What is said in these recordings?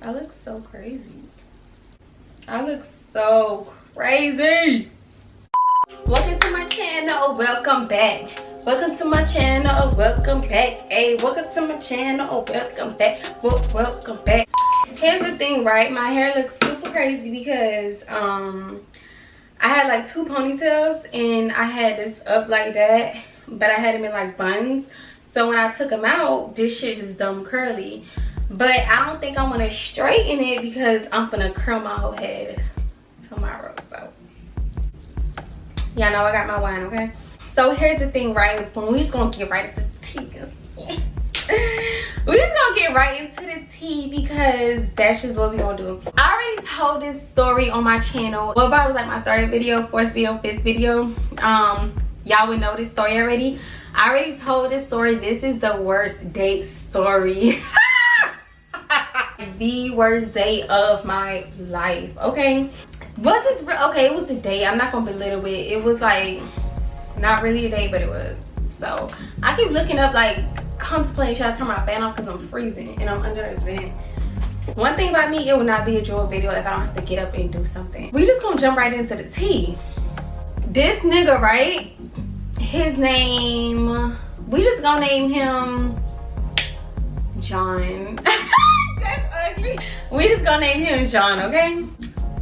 I look so crazy. I look so crazy. Welcome to my channel. Welcome back. Welcome to my channel. Welcome back. Hey, welcome to my channel. Welcome back. Welcome back. Here's the thing, right? My hair looks super crazy because I had like 2 ponytails and I had this up like that, but I had them in like buns. So when I took them out, this shit just dumb curly. But I don't think I want to straighten it because I'm gonna curl my whole head tomorrow. So yeah, I know I got my wine, okay? So here's the thing, right? We just gonna get right into the tea. We're just gonna get right into the tea because that's just what we gonna do. I already told this story on my channel. Well, it was like my 3rd video, 4th video, 5th video. Y'all would know this story already. I already told this story. This is the worst date story. The worst day of my life, okay? Was this real? Okay, it was a day. I'm not gonna belittle it. It was like not really a day, but it was. So I keep looking up like contemplating should I turn my fan off because I'm freezing and I'm under a vent. One thing about me, it will not be a joy video if I don't have to get up and do something. We just gonna jump right into the tea. This nigga, right? His name, we just gonna name him John. That's ugly. We just gonna name him John, okay?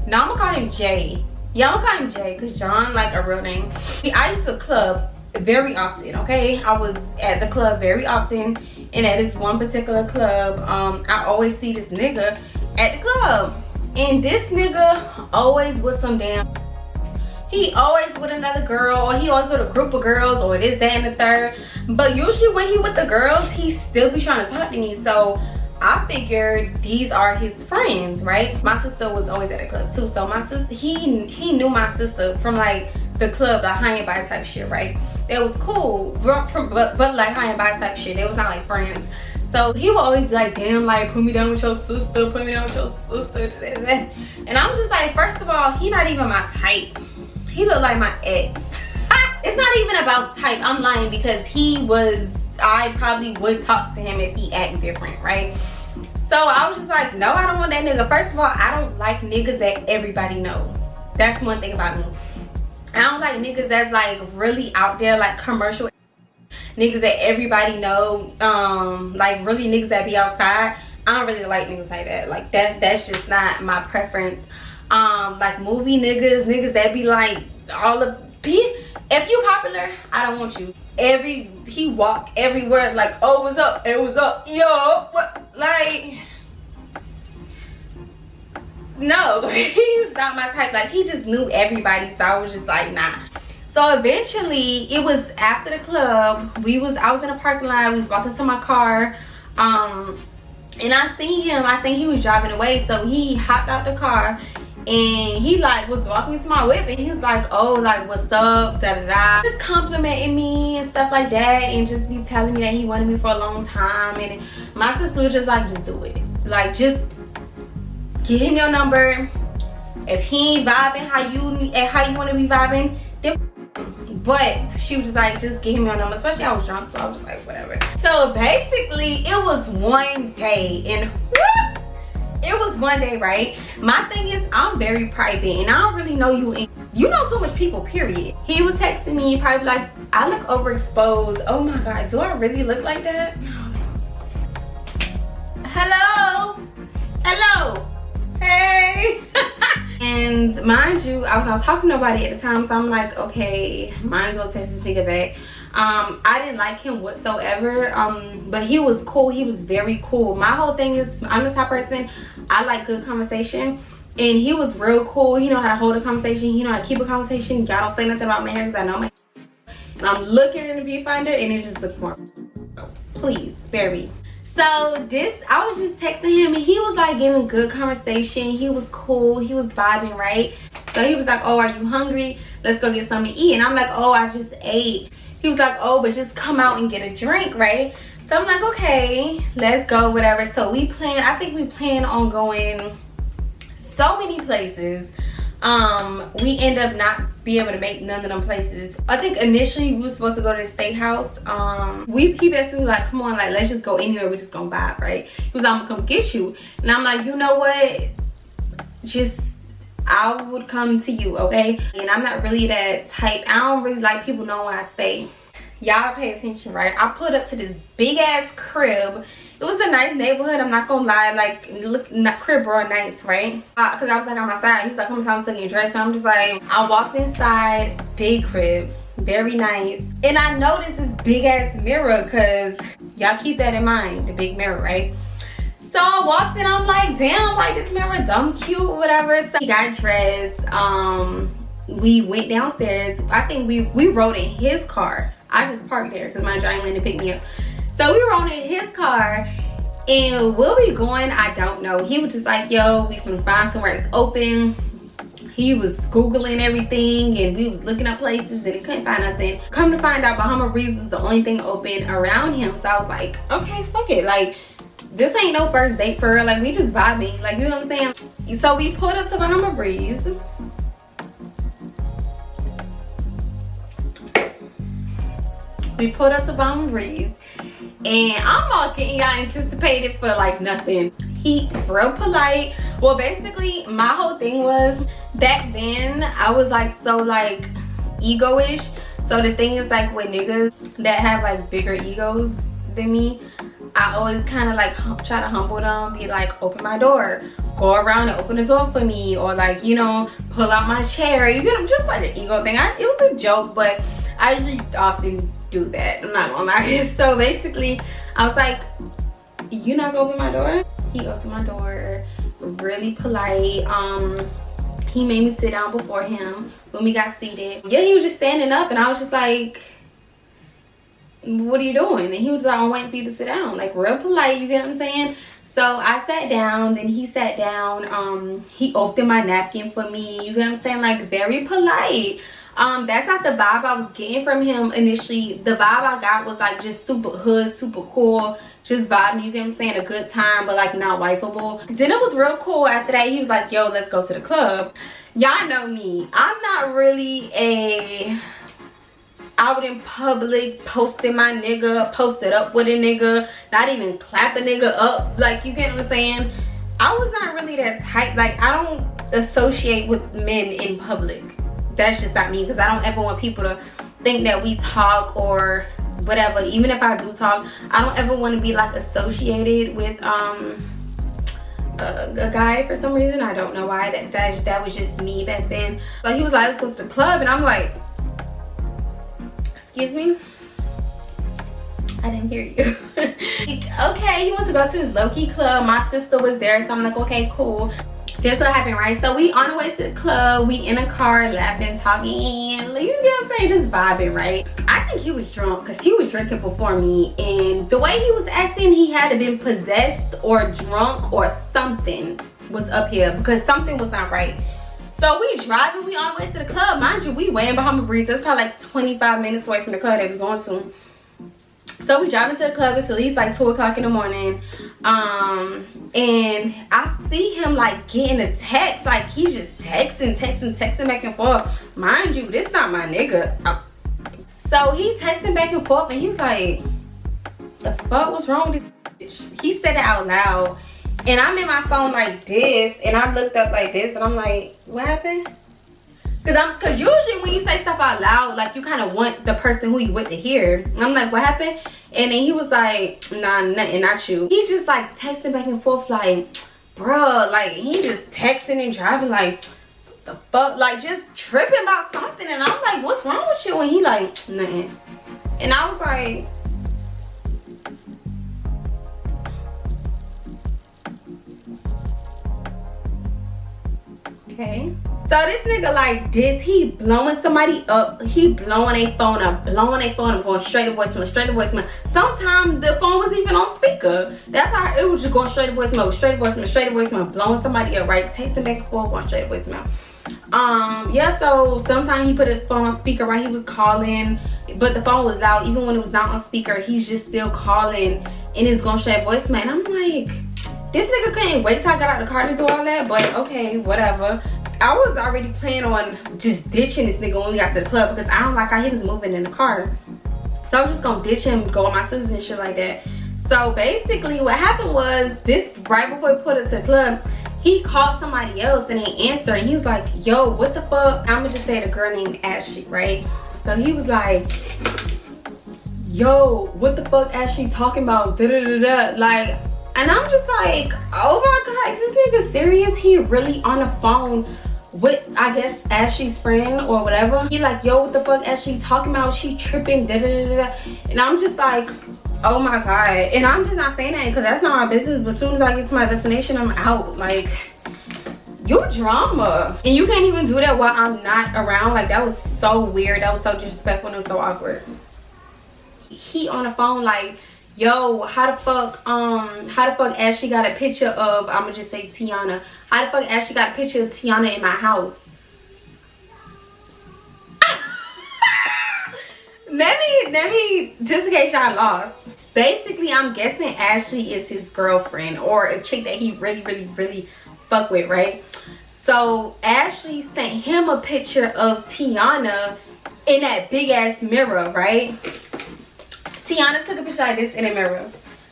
Now I'm gonna call him Jay. Yeah, I'm gonna call him Jay because John like a real name. I used to club very often, okay? I was at the club very often, and at this one particular club, I always see this nigga at the club. And this nigga always with some damn, he always with another girl, or he always with a group of girls, or this, that, and the third. But usually when he with the girls, he still be trying to talk to me. So I figured these are his friends, right? My sister was always at the club too. So my sister, he knew my sister from like the club, the high and by type shit, right? It was cool, but like high and by type shit. It was not like friends. So he would always be like, damn, like put me down with your sister, put me down with your sister. And I'm just like, first of all, he not even my type. He looked like my ex. It's not even about type. I'm lying because I probably would talk to him if he act different, right? So I was just like, no, I don't want that nigga. First of all, I don't like niggas that everybody knows. That's one thing about me. I don't like niggas that's like really out there, like commercial niggas that everybody know, like really niggas that be outside. I don't really like niggas like that. Like that's just not my preference. Like movie niggas that be like all of, if you popular, I don't want you. He walk everywhere like, oh, what's up? It was up, yo, what? Like, no, he's not my type. Like, he just knew everybody, so I was just like, nah. So eventually, it was after the club. I was in a parking lot. We was walking to my car, and I seen him. I think he was driving away, so he hopped out the car. And he like was walking to my whip and he was like, oh, like what's up, da da da, just complimenting me and stuff like that, and just be telling me that he wanted me for a long time. And my sister was just like, just do it, like just give him your number. If he ain't vibing how you want to be vibing, then. But she was just like, just give him your number. Especially I was drunk, so I was like, whatever. So basically it was one day, and it was one day, right? My thing is, I'm very private and I don't really know you, and you know too much people, period. He was texting me, probably like, I look overexposed. Oh my God, do I really look like that? Hello? Hello? Hey? And mind you, I was not talking to nobody at the time, so I'm like, okay, might as well text this nigga back. I didn't like him whatsoever, but he was cool. He was very cool. My whole thing is, I'm the type of person, I like good conversation, and he was real cool. He know how to hold a conversation, he know how to keep a conversation. Y'all don't say nothing about my hair because I know my, and I'm looking in the viewfinder and it just looks more, please spare me. So I was just texting him and he was like giving good conversation. He was cool, he was vibing, right? So he was like, oh, are you hungry? Let's go get something to eat. And I'm like, oh, I just ate. He was like, oh, but just come out and get a drink, right? So I'm like, okay, let's go, whatever. So I think we plan on going so many places. We end up not be able to make none of them places. I think initially we were supposed to go to the steakhouse. He basically was like, come on, like, let's just go anywhere, we just gonna vibe, right? He was like, I'm gonna come get you. And I'm like, you know what? Just, I would come to you, okay? And I'm not really that type. I don't really like people knowing where I stay. Y'all pay attention, right? I put up to this big ass crib. It was a nice neighborhood, I'm not gonna lie. Like, look, not crib real nice, right? Cause I was like on my side. He was like, come inside, I'm still getting dressed. So I'm just like, I walked inside, big crib, very nice. And I noticed this big ass mirror, cause y'all keep that in mind, the big mirror, right? So I walked in, I'm like, damn, like this mirror dumb cute, whatever. So he got dressed. We went downstairs. I think we rode in his car. I just parked there because my giant went to pick me up. So we rode in his car, and where we going, I don't know. He was just like, yo, we can find somewhere that's open. He was Googling everything, and we was looking up places, and he couldn't find nothing. Come to find out, Bahama Breeze was the only thing open around him. So I was like, okay, fuck it. Like, this ain't no first date for real. Like, we just vibing. Like, you know what I'm saying? So we pulled up to Bahama Breeze. We pulled up to Bahama Breeze. And I'm all getting y'all anticipated for like nothing. He real polite. Well, basically my whole thing was, back then I was like so like ego-ish. So the thing is, like, with niggas that have like bigger egos than me, I always kind of like try to humble them, be like, open my door, go around and open the door for me, or like, you know, pull out my chair. You get, just like an ego thing. It was a joke, but I usually often do that, I'm not gonna lie. So basically I was like, you not gonna open my door? He opened my door, really polite. He made me sit down before him. When we got seated, yeah, he was just standing up, and I was just like, what are you doing? And he was like, I'm waiting for you to sit down. Like, real polite, you get what I'm saying? So I sat down, then he sat down. He opened my napkin for me, you get what I'm saying? Like, very polite. That's not the vibe I was getting from him initially. The vibe I got was like just super hood, super cool, just vibing, you get what I'm saying, a good time, but like not wifeable. Then it was real cool after that. He was like, yo, let's go to the club. Y'all know me, I'm not really a out in public posting my nigga, posted up with a nigga, not even clap a nigga up, like, you get what I'm saying? I was not really that type. Like, I don't associate with men in public. That's just not me, because I don't ever want people to think that we talk or whatever. Even if I do talk, I don't ever want to be like associated with a guy for some reason. I don't know why. That was just me back then. So he was like, let's go to the club, and I'm like, excuse me, I didn't hear you. Okay, he wants to go to his low-key club. My sister was there, so I'm like, okay, cool. That's what happened, right? So we on the way to the club, we in a car laughing, talking, you know what I'm saying, just vibing, right? I think he was drunk because he was drinking before me, and the way he was acting, he had to been possessed or drunk or something was up here, because something was not right. So we driving, we on the way to the club. Mind you, we way in Bahama Breeze. That's probably like 25 minutes away from the club that we're going to. So we driving to the club. It's at least like 2 o'clock in the morning. And I see him like getting a text. Like, he's just texting back and forth. Mind you, this not my nigga. So he texting back and forth, and he's like, the fuck was wrong with this bitch? He said it out loud. And I'm in my phone like this, and I looked up like this, and I'm like, what happened? Cause usually when you say stuff out loud, like, you kind of want the person who you with to hear. And I'm like, what happened? And then he was like, nah, nothing, not you. He's just like texting back and forth, like, bruh, like, he just texting and driving, like, the fuck, like, just tripping about something. And I'm like, what's wrong with you? And he like, nothing. And I was like, okay. So this nigga like this, he blowing somebody up, he blowing a phone up, going straight to voicemail, Sometimes the phone wasn't even on speaker. That's how it was, just going straight to voicemail, blowing somebody up, right? Texting back and forth, going straight to voicemail. Yeah, so sometimes he put the phone on speaker, right? He was calling, but the phone was loud. Even when it was not on speaker, he's just still calling, and it's going straight to voicemail. And I'm like, this nigga couldn't wait till I got out the car to do all that, but okay, whatever. I was already planning on just ditching this nigga when we got to the club because I don't like how he was moving in the car. So I was just gonna ditch him, go with my sisters and shit like that. So basically what happened was, this right before we put it to the club, he called somebody else and they answered, and he was like, yo, what the fuck? I'ma just say the girl named Ashley, right? So he was like, yo, what the fuck Ashley talking about? Da da da da. Like, and I'm just like, oh my god, is this nigga serious? He really on the phone with, I guess, Ashley's friend or whatever. He like, yo, what the fuck Ashley talking about? She tripping, da da da da. And I'm just like, oh my god. And I'm just not saying that because that's not my business, but as soon as I get to my destination, I'm out. Like, you drama. And you can't even do that while I'm not around. Like, that was so weird. That was so disrespectful and it was so awkward. He on the phone like, yo, how the fuck Ashley got a picture of, I'ma just say Tiana. How the fuck Ashley got a picture of Tiana in my house? let me just in case y'all lost. Basically, I'm guessing Ashley is his girlfriend or a chick that he really fuck with, right? So Ashley sent him a picture of Tiana in that big ass mirror, right? Tiana took a picture like this in a mirror,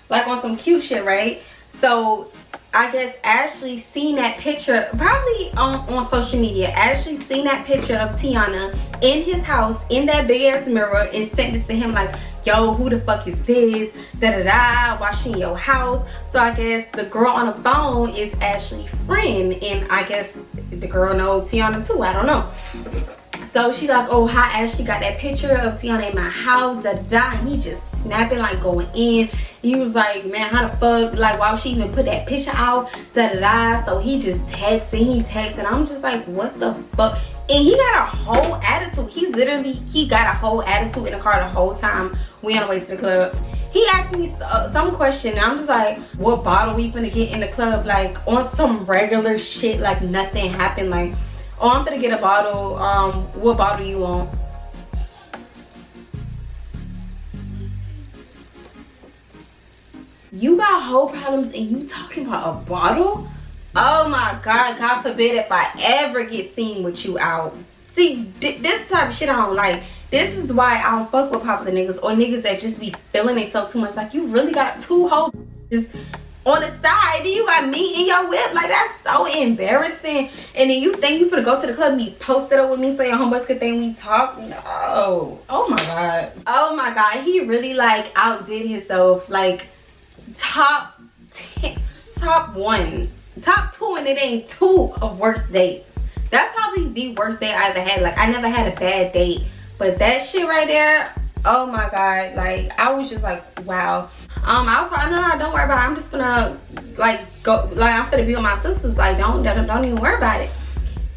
like on some cute shit, right? So I guess Ashley seen that picture probably on social media. Ashley seen that picture of Tiana in his house in that big ass mirror and sent it to him like, yo, who the fuck is this? Da da da, why she in your house? So I guess the girl on the phone is Ashley's friend, and I guess the girl knows Tiana too, I don't know. So she like, oh, how Ashley got that picture of Tiana in my house, da da da, and he just snapping, like going in. He was like, man, how the fuck, like, why would she even put that picture out, da da da. So he just texting, I'm just like, what the fuck? And he got a whole attitude. He got a whole attitude in the car the whole time we on the way to the club. He asked me some question, and I'm just like, what bottle we finna get in the club? Like, on some regular shit, like nothing happened. Like, oh, I'm gonna get a bottle. What bottle you want? You got whole problems and you talking about a bottle? Oh my god, God forbid if I ever get seen with you out. See, this type of shit I don't like. This is why I don't fuck with popular niggas or niggas that just be feeling themselves too much. Like, you really got two whole on the side, then you got me in your whip. Like, that's so embarrassing. And then you think you finna go to the club and be posted up with me so your homeboys could think we talk? No. Oh my god. Oh my god, he really like outdid himself. Like, top 10, top 1, top 2, and it ain't 2 of worst dates. That's probably the worst date I ever had. Like, I never had a bad date, but that shit right there, oh my god, like, I was just like, wow. I was like, no, don't worry about it. I'm just gonna like go, like, I'm gonna be with my sisters. Like, don't even worry about it.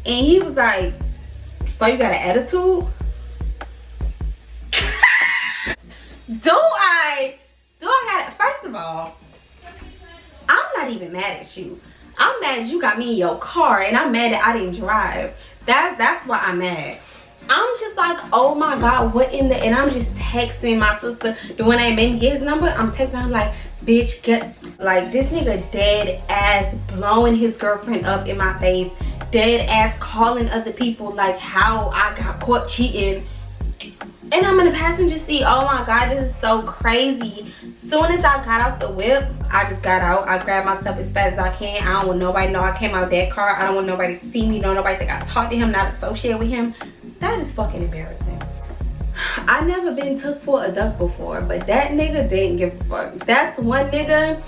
And he was like, so you got an attitude? do I got it? First of all, I'm not even mad at you. I'm mad you got me in your car, and I'm mad that I didn't drive. That's why I'm mad. I'm just like, oh my god, what in the, and I'm just texting my sister, the one that made me get his number. I'm texting her like, bitch, get, like, this nigga dead ass blowing his girlfriend up in my face, dead ass calling other people like how I got caught cheating, and I'm in the passenger seat. Oh my god, this is so crazy. Soon as I got out the whip, I just got out. I grabbed my stuff as fast as I can. I don't want nobody to know I came out that car. I don't want nobody to see me, nobody think I talked to him, not associate with him. That is fucking embarrassing. I never been took for a duck before, but that nigga didn't give a fuck. That's the one nigga,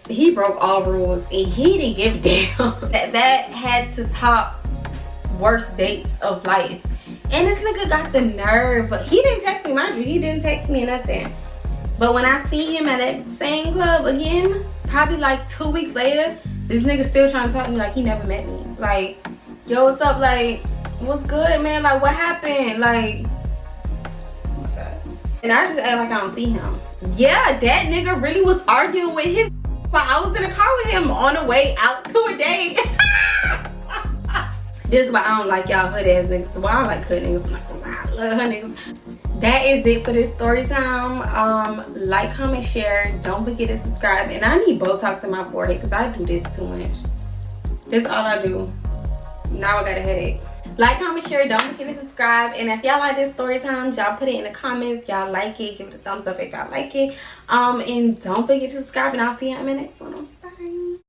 he broke all rules and he didn't give a damn. that had to top worst dates of life. And this nigga got the nerve. He didn't text me, mind you, he didn't text me or nothing. But when I see him at that same club again, probably like 2 weeks later, this nigga still trying to talk to me like he never met me. Like, yo, what's up? Like, what's good, man? Like, what happened? Like, oh my god. And I just act like I don't see him. Yeah, that nigga really was arguing with his while I was in the car with him on the way out to a date. This is why I don't like y'all hood ass niggas. Why I like hood niggas. I'm like, wow, I love hood niggas. That is it for this story time. Like, comment, share. Don't forget to subscribe. And I need Botox in my forehead because I do this too much. That's all I do. Now I got a headache. Like, comment, share, don't forget to subscribe. And if y'all like this story time, y'all put it in the comments. Y'all like it, give it a thumbs up if y'all like it. And don't forget to subscribe, and I'll see you in my next one.